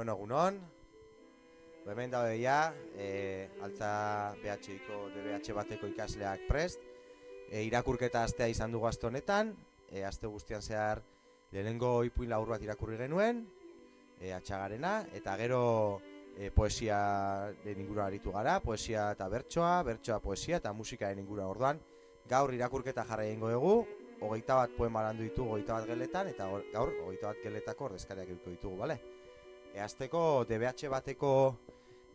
Bueno, egunon, hemen daude ja, altza BH-ko, DBH bateko ikasleak prest. Irakurketa astea izan dugu aste honetan, aste guztian zehar lehenengo ipuin labur bat irakurri genuen, atxagarena, eta gero poesiaren ingurua aritu gara, poesia eta bertsoa poesia eta musikaren ingurua. Orduan, gaur irakurketa jarra egingo dugu, 21 poema landu ditugu 21 geletan, eta gaur 21 geletako ordezkariak edukiko ditugu, bale? Azteko DBH bateko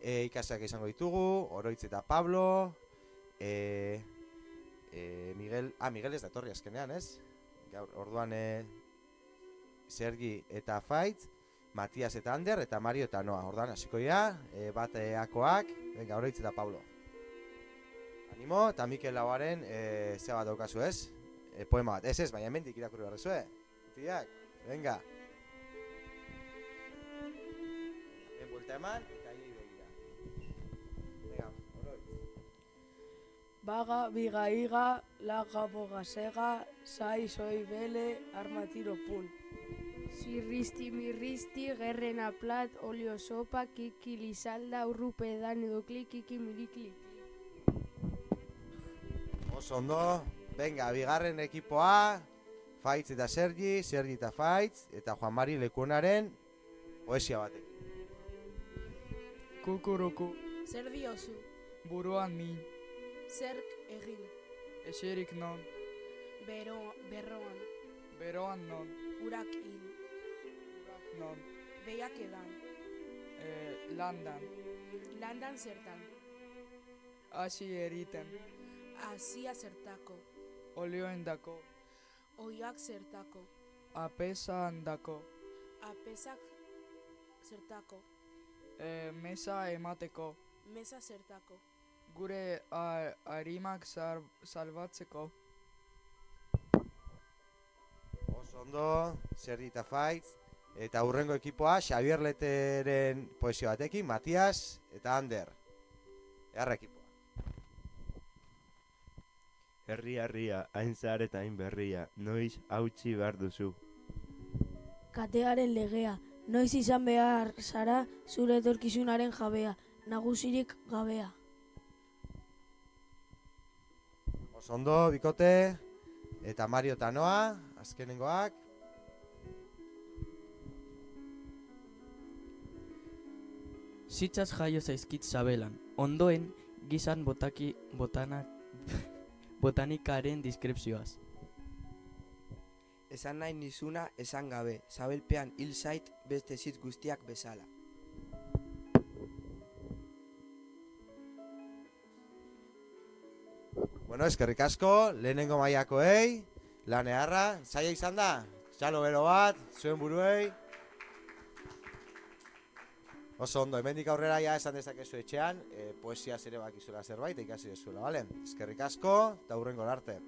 ikasleak izango ditugu, Oroitz eta Pablo, Miguel ez da etorri azkenean, ez? Gaur, orduan Sergi eta Faitz, Matias eta Ander, eta Mario eta Noa. Orduan, hasiko dira, bateakoak, venga, Oroitz eta Pablo. Animo, eta Mikel Lauaren zea bat daukazu, ez? Poema bat, ez, baina hemendik irakurri barrezu, Tiak, venga. Buelta eman, eta hiri begira. Venga, Oroitz. Baga, biga, iga, laga, boga, sega, sai, soi, bele, armatiro, pun. Sirristi, mirristi, gerrena plat, olio sopa, kiki, lizalda, urrupe, danido, kiki, mirikli. Oso ondo, venga, bigarren ekipoa, Faitz eta Sergi eta Faitz, eta Juan Mari Lekuonaren poesia batek. Kukuruku, Zer diozu? buruan min, Zerk egin? eserik non, Berroan, beroan non, urak hil, urak non, behiak edan, landan, landan zertan, hasi eriten, hasia zertako, olioendako, oiak zertako, apesa handako, apesak zertako, mesa emateko, mesa zertako, gure arimak salbatzeko. Oso ondo, Sergi eta Faitz, eta hurrengo ekipoa, Xabier Leteren poesia batekin, Matias eta Ander. Egarra ekipoa. Herria, hain zahar eta hain berria, noiz hautsi behar duzu. Katearen legea, noiz izan behar zara zure etorkizunaren jabea, nagusirik gabea. Oso ondo, bikote, eta Mario eta Noa, azkenengoak. Zitzaz jaio zaizkit sabelan, ondoen gizan botanikaren diskripzioaz. Esan nahi nizuna esan gabe, sabelpean hil zait beste zitz guztiak bezala. Bueno, eskerrik asko, lehenengo mailakoei, lan eharra, zaila izan da? Txalo bero bat, zuen buruei. Oso ondo, hemendik aurrera ja esan dezakezu etxean, poesia ere bakizuela zerbait, ikasi dezuela, bale? Eskerrik asko, eta hurrengo arte.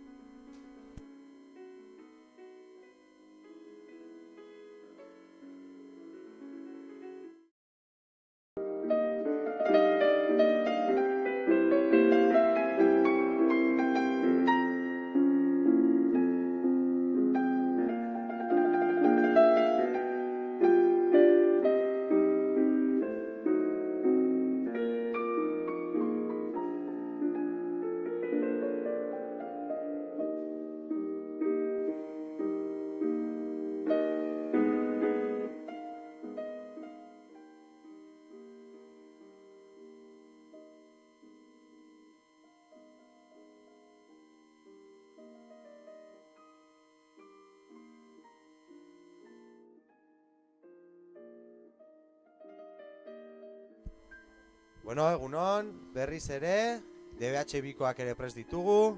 Bueno, egunon, berriz ere, DBH bikoak ere prest ditugu,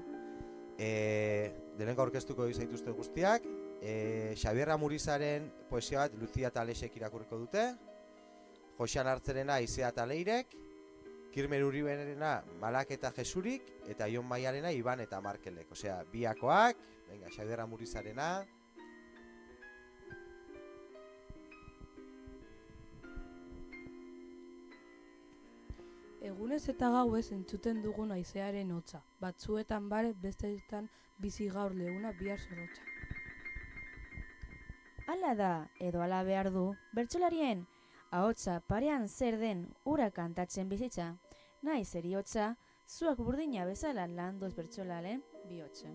denengo aurkeztuko zaituzte guztiak, Xabier Amurizaren poesia bat Lucia eta Alexek irakurriko dute, Josean Hartzerena Izea eta Leirek, Kirmer Uribenena Malak eta Jesurik, eta Ion Maiarena Iban eta Markelek, osea, biakoak, venga, Xabier Amurizarena. Egunez eta gauez entzuten dugun haizearen hotza. Batzuetan bare, besteetan bizi gaur leuna bihar zorrotza. Hala da, edo hala behar du, bertsolarien, Ahotsa parean zer den ura kantatzen bizitza, nahi zeriotza, zuak burdina bezala landuz bertsolalen bihotza.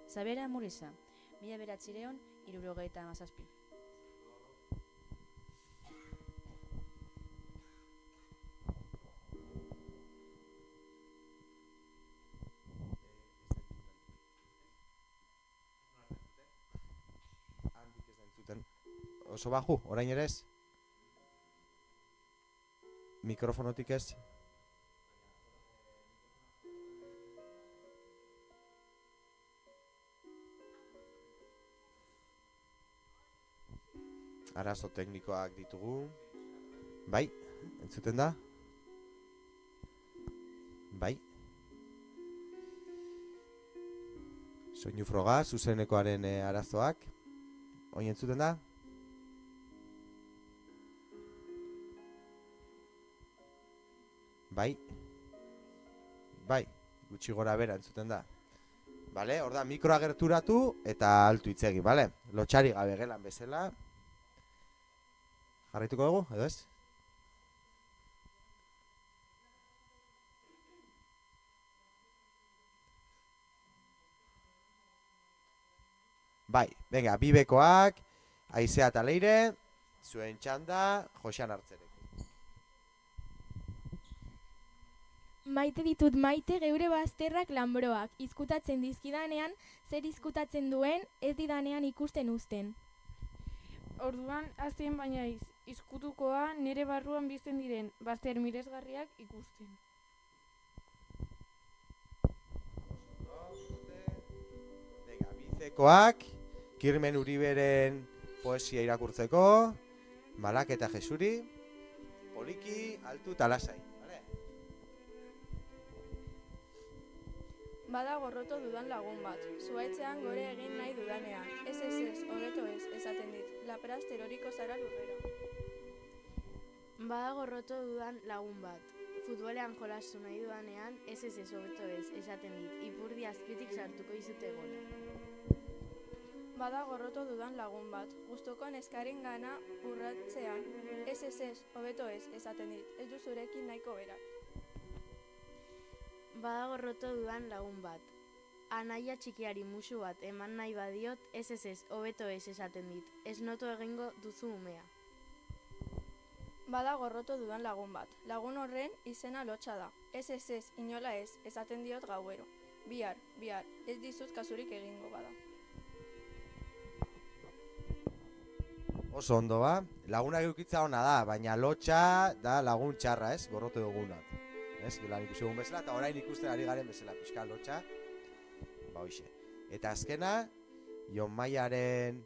Xabiera Murisa, 1977. Oso baju, orain ere ez? Mikrofonotik ez? Arazo teknikoak ditugu. Bai, entzuten da? Bai. Soinu froga, zuzenekoaren arazoak. Oin entzuten da? Bai. Bai, gutxi gora bera entzuten da. Bale, hor da, mikroa gerturatu eta altu hitz egin, bale? Lotxari gabe gelan bezala. Jarraituko dugu, edo ez? Bai, venga, bibekoak, Aizea eta Leire, zuen txanda, Josean Hartzerek. Maite ditut maite geure bazterrak lanbroak, izkutatzen dizkidanean, zer izkutatzen duen, ez didanean ikusten uzten. Orduan, azten baina izkutukoa nire barruan bizten diren, bazter miresgarriak ikusten. Venga, bizekoak, Kirmen Uriberen poesia irakurtzeko, Malak eta Jesuri, poliki, altu eta lasai. Bada gorroto dudan lagun bat, zuaitzean gore egin nahi dudanean, ez, hobeto ez, esaten dit, lapraz teroriko zara lurrera. Bada gorroto dudan lagun bat, futbolean jolastu nahi dudanean, ez, hobeto ez, esaten dit, ipurdi azpitik sartuko izute gola. Bada gorroto dudan lagun bat, gustoko neskaren gana urratzean, ez, hobeto ez, esaten dit, ez du zurekin nahiko berak. Bada gorroto dudan lagun bat. Anaia txikiari musu bat eman nahi badiot, ez, hobeto ez esaten dit. Ez noto egingo duzu umea. Bada gorroto dudan lagun bat. Lagun horren izena Lotxa da. Ez, inola ez, esaten diot gauero. Bihar, ez dizut kasurik egingo bada. Oso ondo ba, lagunak eukitza ona da, baina Lotxa da lagun txarra ez, gorroto dugunat. Ez, gelan ikusi egun bezala, eta orain ikusten ari garen bezala, pixka Lotxa, ba hoxe. Eta azkena, Jon Maiaren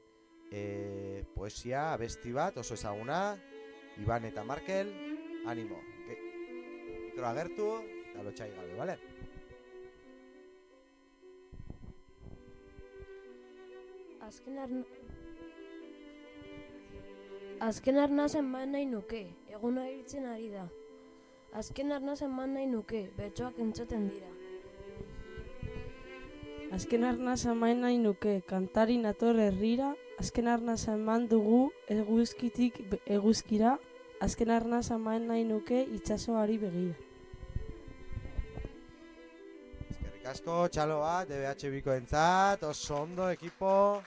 poesia, abesti bat, oso ezaguna, Iban eta Markel, animo. Mikroa agertu, eta Lotxa igabe, bale? Azken arnaz eman nahi nuke, eguna iritzen ari da. Azken arnaz eman nahi nuke, betxoak entzaten dira. Azken arnaz eman nahi nuke, kantari nator herrira. Azken arnaz eman dugu eguzkitik eguzkira. Azken arnaz eman nahi nuke itsasoari begira. Eskerrik asko, txalo bat, DBH bikoentzat, oso ondo, ekipo.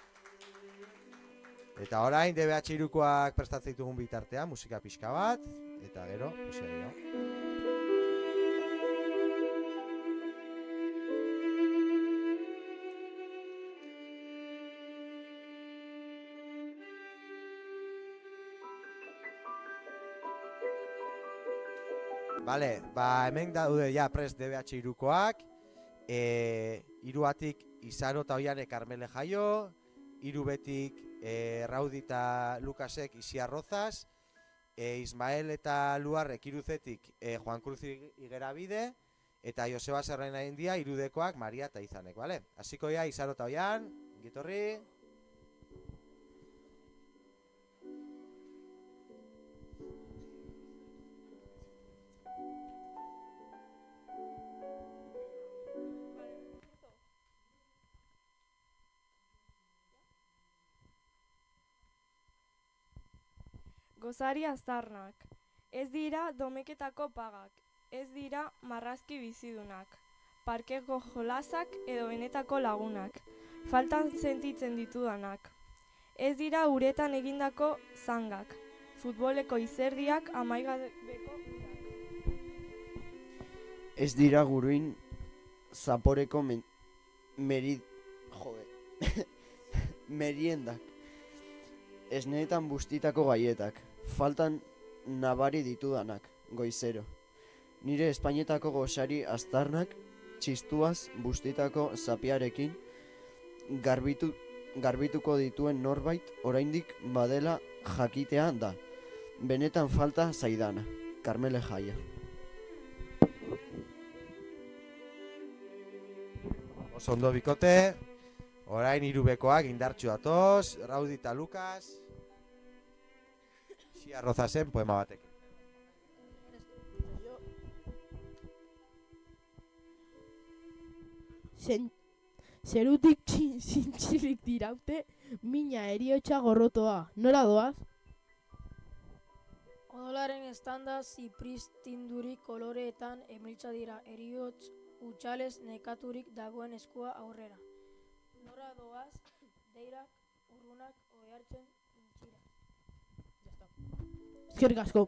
Eta orain DBH irukoak prestatzen ditugun bitartean, musika pixka bat, eta gero, musika. Bale, ba hemen daude ja prest DBH irukoak, iruatik Izaro eta Oiane Karmele Jaio, irubetik Raudi eta Lukasek Isia Rozas, Ismael eta Luarrek iruzetik Juan Cruz Igerabide, eta Joseba Serraina India irudekoak Maria eta Izanek, bale? Hasiko ja Izaro eta Oian, gitorri. gozari aztarnak. Ez dira domeketako pagak, ez dira marrazki bizidunak, parkeko jolasak edo benetako lagunak, faltan sentitzen ditudanak. Ez dira uretan egindako zangak, futboleko izerdiak amaigabeko urak. Ez dira guruin zaporeko meriendak, esneetan bustitako gaietak, faltan nabari ditudanak, goizero. Nire Espainetako gozari aztarnak, txistuaz bustitako zapiarekin, garbituko dituen norbait oraindik badela jakitea da. Benetan falta zaidana, Karmele Jaia. Oso ondo bikote, orain hirubekoak indartsu datoz, Raudi eta Lukas, Xia Rozasen poema batek. Zerutik zintzilik diraute, mina eriotxa gorrotoa. Nora doaz? Odolaren estanda zipristindurik koloreetan emiltza dira, eriotz utxalez nekaturik dagoen eskua aurrera. Nora doaz, deirak, urrunak, oihartzen, intxira. Eskerrik asko.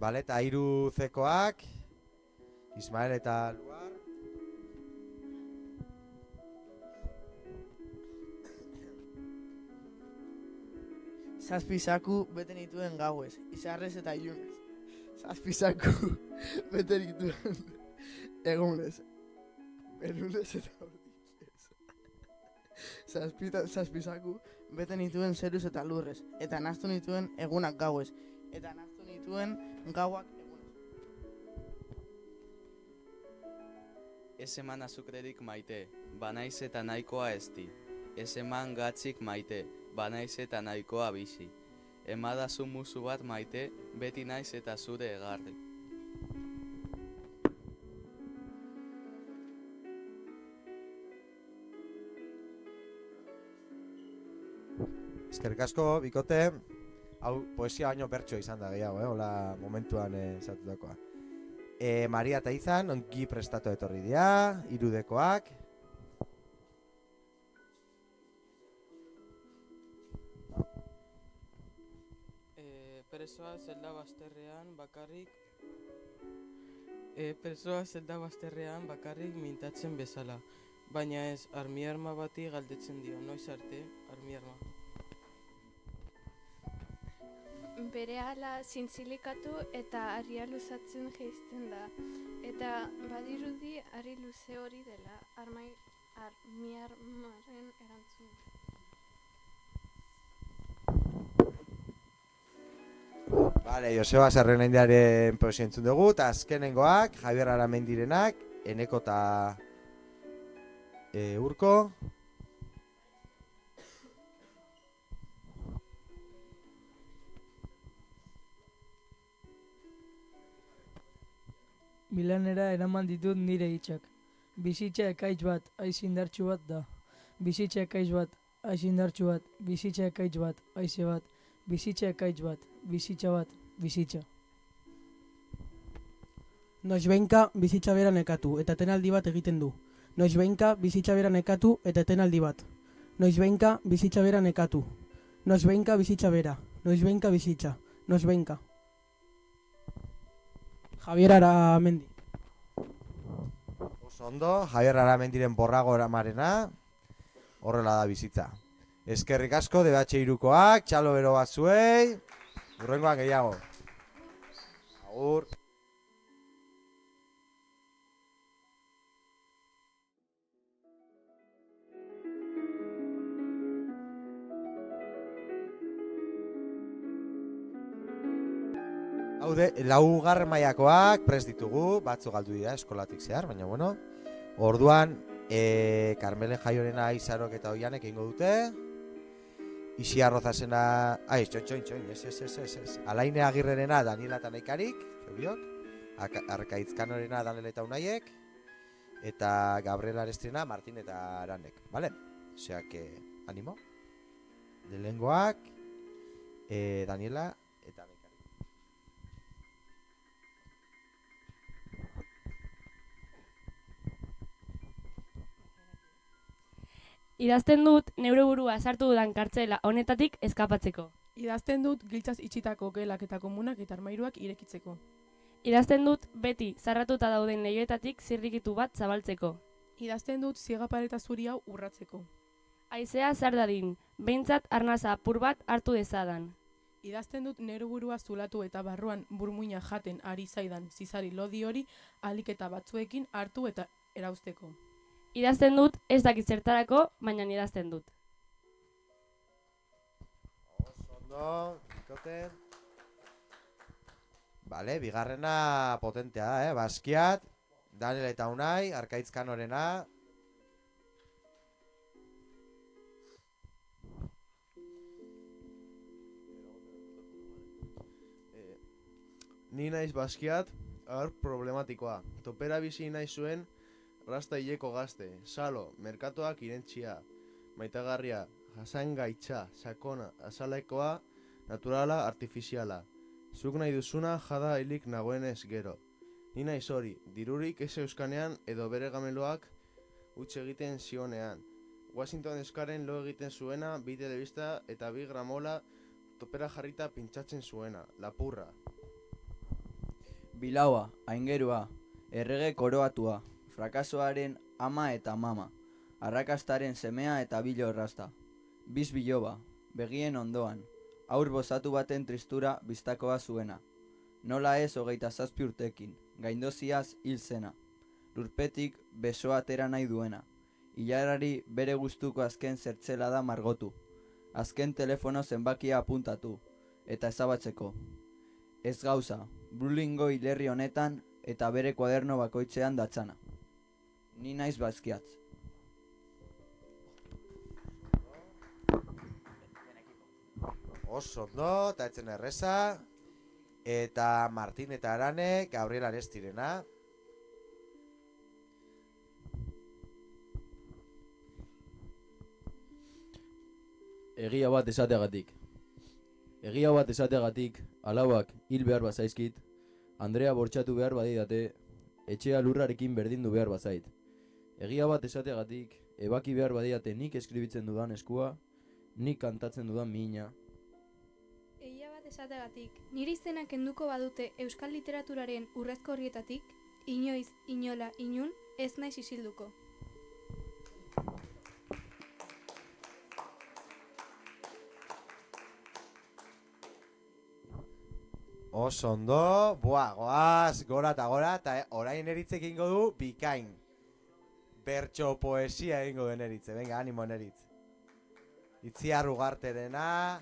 Bale, eta hiru zekoak, Ismael eta Luar. Zazpizaku bete nituen gauez, izarrez eta ilunez. Zazpizaku bete nituen egunez, berunez eta ordinez. Zazpizaku bete nituen zeruz eta lurrez, eta naztu nituen egunak gauez, eta naztu nituen gauak egunez. Ez eman azukrerik maite, banaiz eta nahikoa ezti. Ez eman gatzik maite, banaiz eta nahikoa bizi. Emadazu musu bat maite, beti naiz eta zure egarri. Eskerrik asko, bikote. Hau, poesia baino bertsoa izan da gehiago, hola momentuan esatutakoa. Maria eta Izan, ongi prestatu etorri dira, hirudekoak. Presoa zelda bazterrean bakarrik mintatzen bezala, baina ez armiarma bati galdetzen dio, noiz arte armiarma. Berehala zintzilikatu eta harria luzatzen jaisten da, eta badirudi harri luze hori dela armiarmaren erantzun. Bale, Joseba Zerrenendiaren poesia entzun dugu, eta azkenengoak, Javier Aramendirenak, Eneko eta Urko. Milanera eraman ditut nire hitzak. Bizitza ekaitz bat, aiz indartsu bat da. Bizitza ekaitz bat, aiz indartsu bat. Bizitza ekaitz bat, aize bat. Bizitza ekaitz bat, bizitza bat, bizitza. Noizbehinka bizitza bera nekatu eta etenaldi bat egiten du. Noizbehinka bizitza bera nekatu eta etenaldi bat. Noizbehinka bizitza bera nekatu. Noizbehinka bizitza bera. Noizbehinka bizitza. Noizbehinka. Javier Aramendi. Oso ondo, Javier Aramendiren borrago eramarena, horrela da bizitza. Eskerrik asko, DBH irukoak, txalo bero bat zuei, urrengoan gehiago. Agur. Haude, laugarren mailakoak prest ditugu, batzu galdu dira eskolatik zehar, baina bueno. Orduan, Karmele Jaiorena, Izarok eta Oianek egingo dute. Ixia Rozasena, txoin, ez. Alaine Agirrerena, Daniela eta Naikarik, Zobiok. Arkaitzkanorena, Danel eta Unaiek. eta Gabriel Arestrina, Martin eta Aranek, vale? Osea que, animo? Lehengoak, Daniela eta Nekari. Idazten dut neure burua sartu dudan kartzela honetatik eskapatzeko. Idazten dut giltzaz itxitako gelak eta komunak eta armairuak irekitzeko. Idazten dut beti zarratuta dauden leihoetatik zirrikitu bat zabaltzeko. Idazten dut ziegapareta zuri hau urratzeko. Haizea zar dadin, behintzat arnaza apur bat hartu dezadan. Idazten dut neure burua zulatu eta barruan burmuina jaten ari zaidan zizari lodi hori aliketa batzuekin hartu eta erauzteko. Idazten dut ez dakit zertarako, baina idazten dut. Ondo, ikote. Vale, bigarrena potentea, Baskiat, Daniel eta Unai, Arkaitz Kanorena. Ni naiz Baskiat, gaur problematikoa. Topera bizi nahi zuen rasta hileko gazte, salo, merkatoak irentxia, maitagarria, jasangaitza, sakona, azalekoa, naturala, artifiziala. Zuk nahi duzuna jada hilik nagoenez gero. Ni naiz hori, dirurik ez euskanean edo bere gameloak utz egiten zionean. Washington eskaren lo egiten zuena, bi telebista eta bi gramola topera jarrita pintxatzen zuena, lapurra. Bilaua, aingerua, errege koroatua, frakasoaren ama eta mama, arrakastaren semea eta bilo errasta. Biz biloba, begien ondoan, aur bozatu baten tristura biztakoa zuena. Nola ez 27 urtekin, gaindoziaz hil zena. Lurpetik besoa atera nahi duena. Ilarari bere gustuko azken zertzela da margotu. Azken telefono zenbakia apuntatu, eta ezabatzeko. Ez gauza, Brulingo hilerri honetan eta bere kuaderno bakoitzean datzana. Ni naiz Baskiat. Oso ondo, eta etzen erreza. Eta Martin eta Arane, Gabriel Arestirena. Egia bat esateagatik. Egia bat esateagatik, alabak hil behar bazaizkit, Andrea bortxatu behar badidate, etxea lurrarekin berdindu behar bazait. Egia bat esateagatik, ebaki behar badidate nik eskribitzen dudan eskua, nik kantatzen dudan mina. Egia bat esateagatik, nire izena kenduko badute euskal literaturaren urrezko horrietatik, inoiz, inola, inun, ez naiz isilduko. Oso ondo, goaz, gora eta gora, eta orain eritze egingo du bikain. Bertso poesia egingo den eritze, venga, animo eritz. Itziar Ugarterena.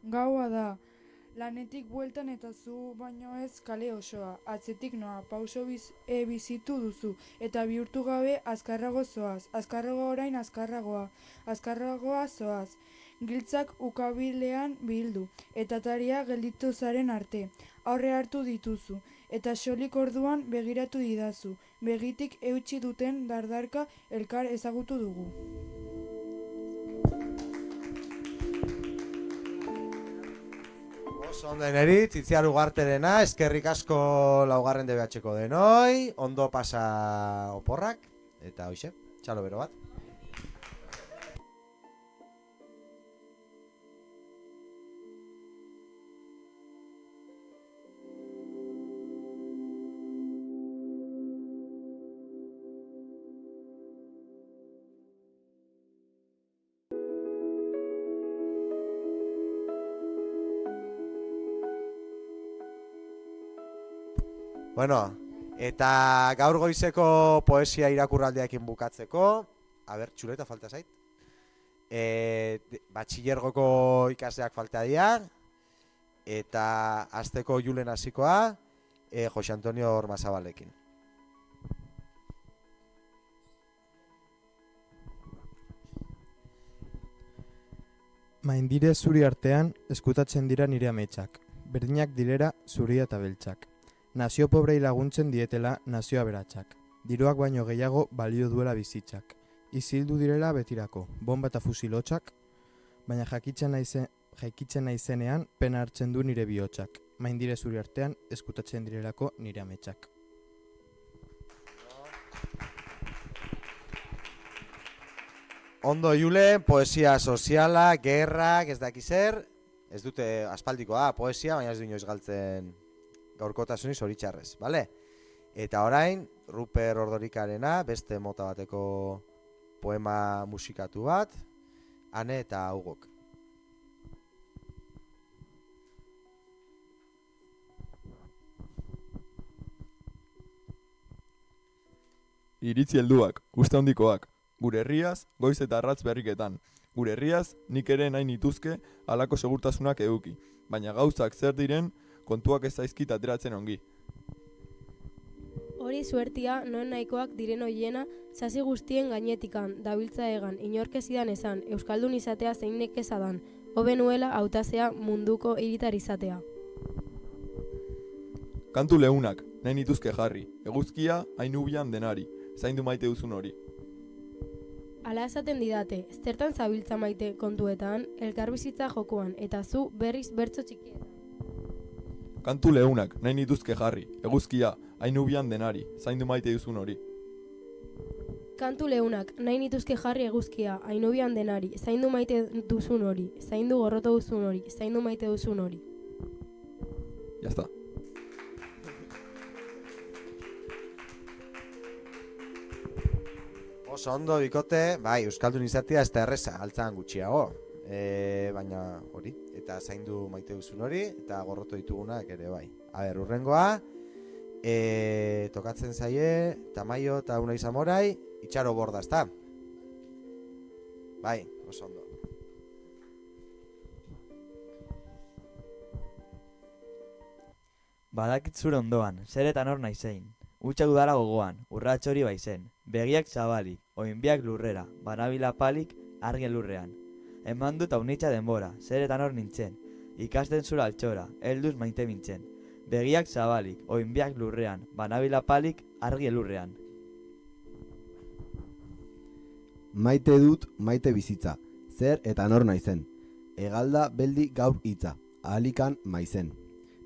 Gaua da. Lanetik bueltan eta zu baino ez kale osoa, atzetik noa, pauso bizitu duzu, eta bihurtu gabe azkarrago zoaz, azkarrago orain azkarragoa zoaz. Giltzak ukabilean bildu, eta taria gelditu zaren arte, aurre hartu dituzu, eta solik orduan begiratu didazu, begitik eutsi duten dardarka elkar ezagutu dugu. Ondo eritz, Itziar Ugarterena, eskerrik asko laugarren DBH-ko denoi, ondo pasa oporrak, eta hoxe, txalo bero bat. Bueno, eta gaur goizeko poesia irakurraldiakin bukatzeko, txuleta falta zait. Batxillergoko ikasleak falta dira, eta asteko Julen hasikoa, Jose Antonio Ormazabalekin. Maindire zuri artean eskutatzen dira nire ametsak. Berdinak direra zuria eta beltzak. Nazio pobrei laguntzen dietela nazio aberatsak. Diruak baino gehiago balio duela bizitzak. Izildu direla betirako, bomba eta fusilotxak, baina jakitzen naizenean pena hartzen du nire bihotxak. Maindire zuri artean eskutatzen direlako nire ametsak. Ondo Jule, poesia soziala, gerrak, ez daki zer, ez dute aspaldikoa poesia, baina ez du inoiz galtzen gaurkotasuni zoritxarrez, bale? Eta orain, Ruper Ordorikarena, beste mota bateko poema musikatu bat, Ane eta Hugok. Iritzi helduak, uste handikoak, gure herriaz, goiz eta arratz berriketan. Gure herriaz, nik ere nahi nituzke halako segurtasunak eduki, baina gauzak zer diren, kontuak ez zaizkit ateratzen ongi. Hori zuertia, noen nahikoak diren hoiena, sasi guztien gainetikan, dabiltza egan, inorkezidan esan, euskaldun izatea zein nekezadan, hobe nuela hautazea munduko hiritar izatea. Kantu leunak, nahi nituzke jarri, eguzkia hainubian denari, zaindu maite duzun hori. Ala esaten didate, zertan zabiltza maite kontuetan, elkarbizitza jokoan, eta zu berriz bertso txikietan. Kantu leunak, nahi nituzke jarri, eguzkia hainubian denari, zaindu maite duzun hori. Kantu leunak, nahi nituzke jarri eguzkia, hainubian denari, zaindu maite duzun hori, zaindu gorroto duzun hori, zaindu maite duzun hori. Ya está. Oso ondo bikote, bai, euskaldun izatea ez da erreza, altzan gutxiago. Baina hori, eta zaindu maite duzun hori, eta gorroto ditugunak ere bai. Urrengoa, tokatzen zaie, Tamaio eta Unai Zamorai, Itxaro Borda, ezta? Bai, oso ondo. Badakit zure ondoan, zer eta nor naizein. Utsa udara gogoan, urrats hori baizen. Begiak zabalik, oinbiak lurrera, banabila palik, argi lurrean. Eman dut aunitza denbora, zer eta nor nintzen. Ikasten zura altxora, helduz maite mintzen. Begiak zabalik, oinbiak lurrean, banabila palik, argi lurrean. Maite dut, maite bizitza, zer eta nor naizen. Hegalda beldi gaur hitza, ahalikan maizen.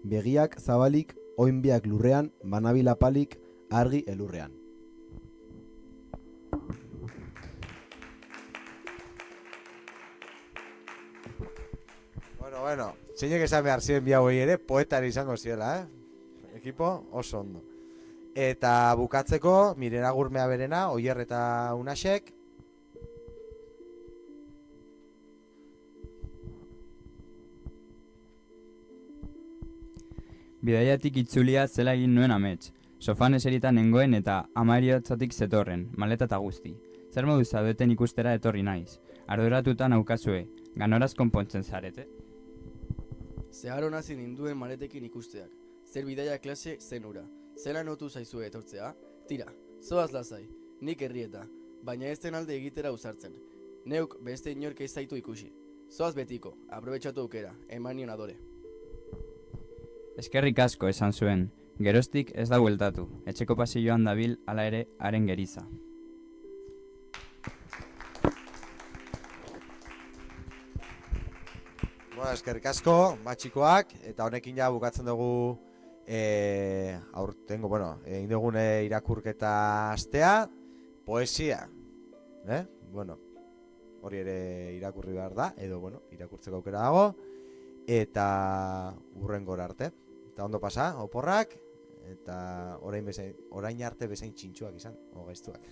Begiak zabalik, oinbiak lurrean, banabila palik, argi elurrean. Bueno, zeinek esan behar ziren bi hauei ere, poetari izango ziela, Ekipo, oso ondo. Eta bukatzeko, Mirena Gurmea berena, Oier eta Unasek. Bidaiatik itzulia zela egin nuen amets. Sofan eserita nengoen eta amariotzatik zetorren, maleta eta guzti. Zer modu zaudeten ikustera etorri naiz. Arduratuta naukazue, ganoraz konpontzen zarete? Zeharo nazi ninduen maletekin ikusteak. Zer bidaia klase zen ura. Zela notu zaizue etortzea? Tira, zoaz lazai, nik herrieta, baina ez den alde egitera uzartzen. Neuk beste inork ez zaitu ikusi. Zoaz betiko, aprobetxatu aukera, eman nion adore. Eskerrik asko esan zuen, geroztik ez da bueltatu, etxeko pasilloan dabil hala ere haren geriza. Eskerrik asko, batxikoak, eta honekin ja bukatzen dugu aurtengo, egin dugun irakurketa astea, poesia, hori ere irakurri behar da, edo, irakurtzeko aukera dago, eta hurrengora arte. Eta ondo pasa, oporrak, eta orain arte bezain txintxuak izan, gaiztuak.